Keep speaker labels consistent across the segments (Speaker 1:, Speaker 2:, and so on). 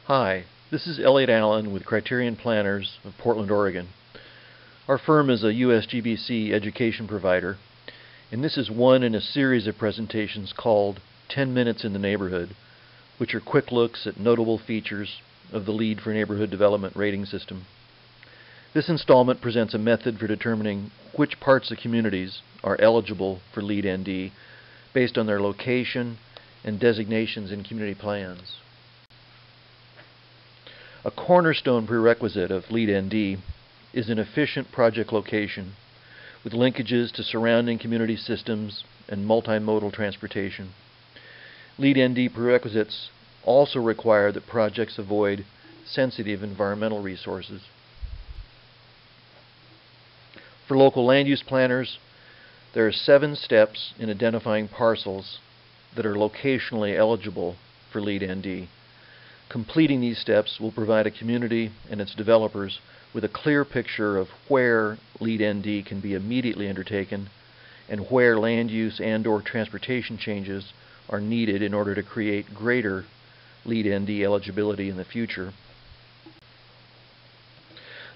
Speaker 1: Hi, this is Elliot Allen with Criterion Planners of Portland, Oregon. Our firm is a USGBC education provider, and this is one in a series of presentations called 10 Minutes in the Neighborhood, which are quick looks at notable features of the LEED for Neighborhood Development rating system. This installment presents a method for determining which parts of communities are eligible for LEED ND based on their location and designations in community plans. A cornerstone prerequisite of LEED ND is an efficient project location with linkages to surrounding community systems and multimodal transportation. LEED ND prerequisites also require that projects avoid sensitive environmental resources. For local land use planners, there are 7 steps in identifying parcels that are locationally eligible for LEED ND. Completing these steps will provide a community and its developers with a clear picture of where LEED ND can be immediately undertaken and where land use and/or transportation changes are needed in order to create greater LEED ND eligibility in the future.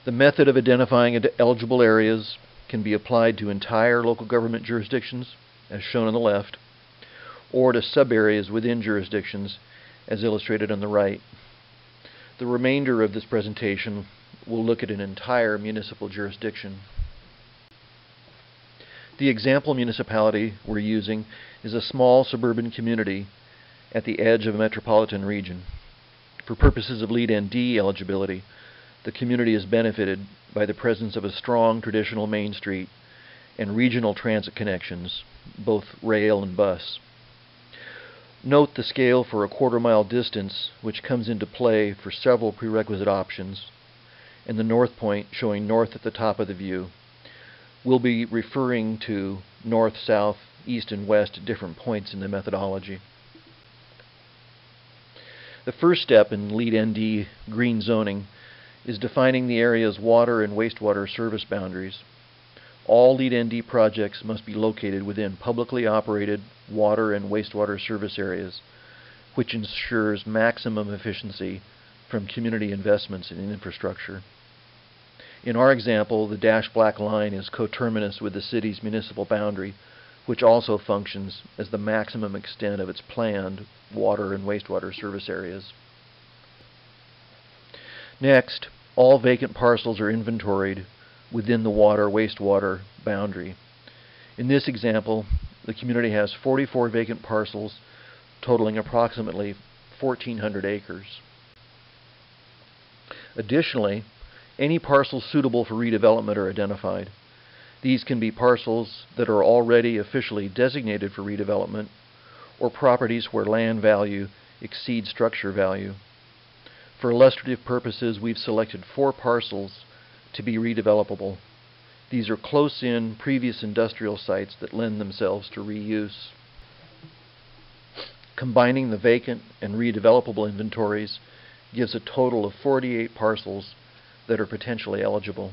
Speaker 1: The method of identifying eligible areas can be applied to entire local government jurisdictions, as shown on the left, or to sub-areas within jurisdictions, as illustrated on the right. The remainder of this presentation will look at an entire municipal jurisdiction. The example municipality we're using is a small suburban community at the edge of a metropolitan region. For purposes of LEED ND eligibility, the community is benefited by the presence of a strong traditional main street and regional transit connections, both rail and bus. Note the scale for a quarter-mile distance, which comes into play for several prerequisite options, and the north point showing north at the top of the view. We'll be referring to north, south, east, and west at different points in the methodology. The first step in LEED ND green zoning is defining the area's water and wastewater service boundaries. All LEED ND projects must be located within publicly operated water and wastewater service areas, which ensures maximum efficiency from community investments in infrastructure. In our example, the dashed black line is coterminous with the city's municipal boundary, which also functions as the maximum extent of its planned water and wastewater service areas. Next, all vacant parcels are inventoried within the water-wastewater boundary. In this example, the community has 44 vacant parcels totaling approximately 1,400 acres. Additionally, any parcels suitable for redevelopment are identified. These can be parcels that are already officially designated for redevelopment or properties where land value exceeds structure value. For illustrative purposes, we've selected 4 parcels to be redevelopable. These are close-in previous industrial sites that lend themselves to reuse. Combining the vacant and redevelopable inventories gives a total of 48 parcels that are potentially eligible.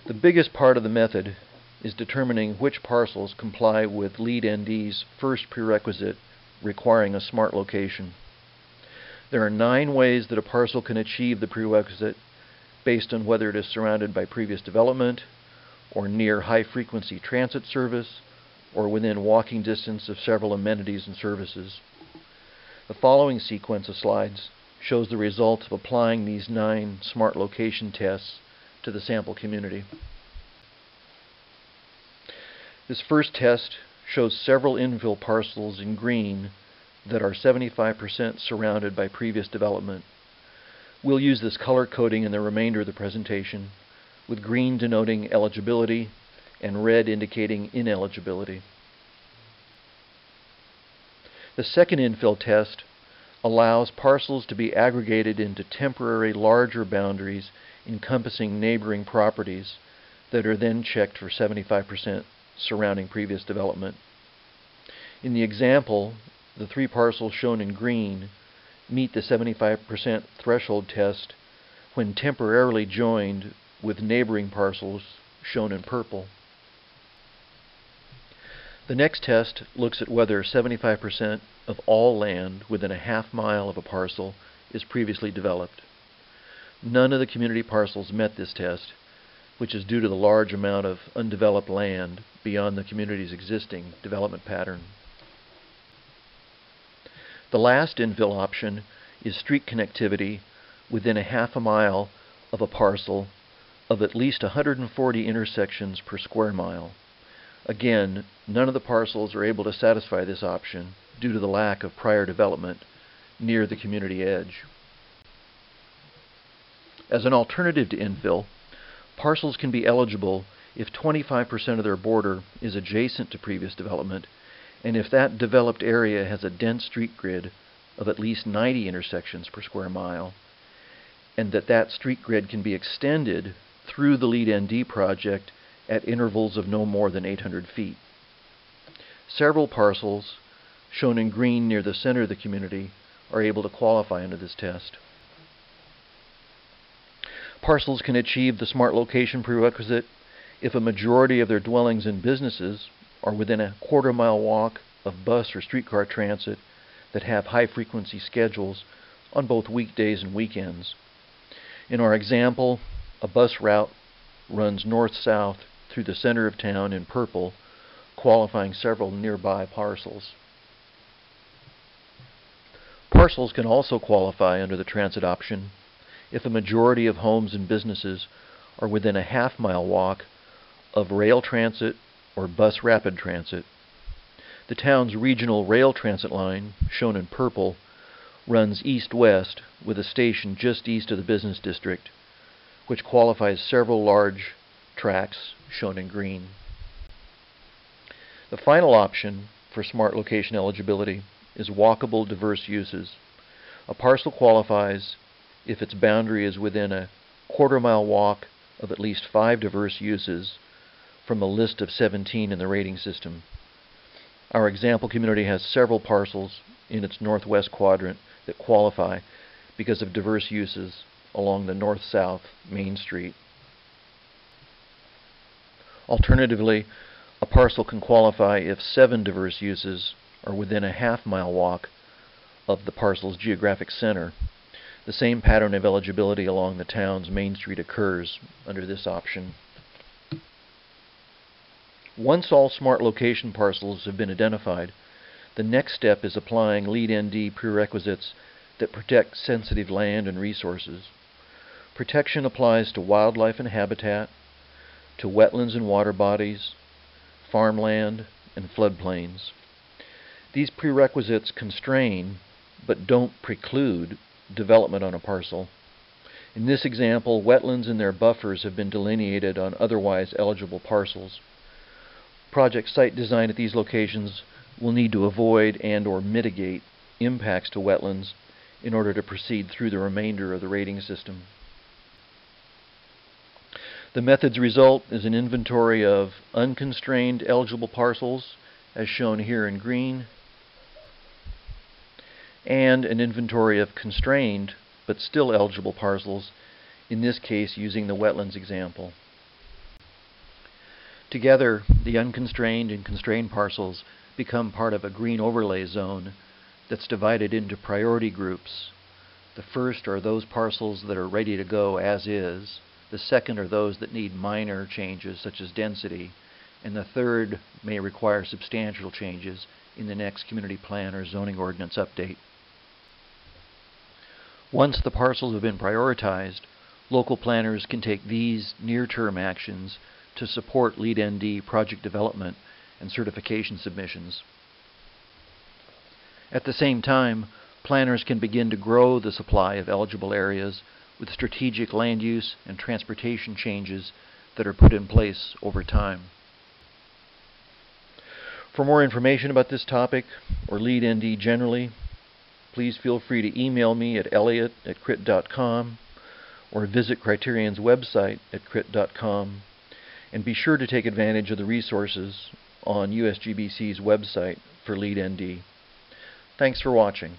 Speaker 1: The biggest part of the method is determining which parcels comply with LEED ND's first prerequisite requiring a smart location. There are 9 ways that a parcel can achieve the prerequisite based on whether it is surrounded by previous development, or near high-frequency transit service, or within walking distance of several amenities and services. The following sequence of slides shows the results of applying these 9 smart location tests to the sample community. This first test shows several infill parcels in green that are 75% surrounded by previous development. We'll use this color coding in the remainder of the presentation, with green denoting eligibility and red indicating ineligibility. The second infill test allows parcels to be aggregated into temporary larger boundaries encompassing neighboring properties that are then checked for 75% surrounding previous development. In the example, the 3 parcels shown in green meet the 75% threshold test when temporarily joined with neighboring parcels shown in purple. The next test looks at whether 75% of all land within a half mile of a parcel is previously developed. None of the community parcels met this test, which is due to the large amount of undeveloped land beyond the community's existing development pattern. The last infill option is street connectivity within a half a mile of a parcel of at least 140 intersections per square mile. Again, none of the parcels are able to satisfy this option due to the lack of prior development near the community edge. As an alternative to infill, parcels can be eligible if 25% of their border is adjacent to previous development, and if that developed area has a dense street grid of at least 90 intersections per square mile, and that street grid can be extended through the LEED ND project at intervals of no more than 800 feet. Several parcels, shown in green near the center of the community, are able to qualify under this test. Parcels can achieve the smart location prerequisite if a majority of their dwellings and businesses are within a quarter-mile walk of bus or streetcar transit that have high-frequency schedules on both weekdays and weekends. In our example, a bus route runs north-south through the center of town in purple, qualifying several nearby parcels. Parcels can also qualify under the transit option if a majority of homes and businesses are within a half-mile walk of rail transit or bus rapid transit. The town's regional rail transit line, shown in purple, runs east-west with a station just east of the business district, which qualifies several large tracks, shown in green. The final option for smart location eligibility is walkable diverse uses. A parcel qualifies if its boundary is within a quarter-mile walk of at least 5 diverse uses from a list of 17 in the rating system. Our example community has several parcels in its northwest quadrant that qualify because of diverse uses along the north-south Main Street. Alternatively, a parcel can qualify if 7 diverse uses are within a half-mile walk of the parcel's geographic center. The same pattern of eligibility along the town's Main Street occurs under this option. Once all smart location parcels have been identified, the next step is applying LEED ND prerequisites that protect sensitive land and resources. Protection applies to wildlife and habitat, to wetlands and water bodies, farmland, and floodplains. These prerequisites constrain, but don't preclude, development on a parcel. In this example, wetlands and their buffers have been delineated on otherwise eligible parcels. Project site design at these locations will need to avoid and/or mitigate impacts to wetlands in order to proceed through the remainder of the rating system. The method's result is an inventory of unconstrained eligible parcels, as shown here in green, and an inventory of constrained but still eligible parcels, in this case using the wetlands example. Together, the unconstrained and constrained parcels become part of a green overlay zone that's divided into priority groups. The first are those parcels that are ready to go as is. The second are those that need minor changes such as density. And the third may require substantial changes in the next community plan or zoning ordinance update. Once the parcels have been prioritized, local planners can take these near-term actions to support LEED ND project development and certification submissions. At the same time, planners can begin to grow the supply of eligible areas with strategic land use and transportation changes that are put in place over time. For more information about this topic, or LEED ND generally, please feel free to email me at elliott@crit.com or visit Criterion's website at crit.com, and be sure to take advantage of the resources on USGBC's website for LEED ND. Thanks for watching.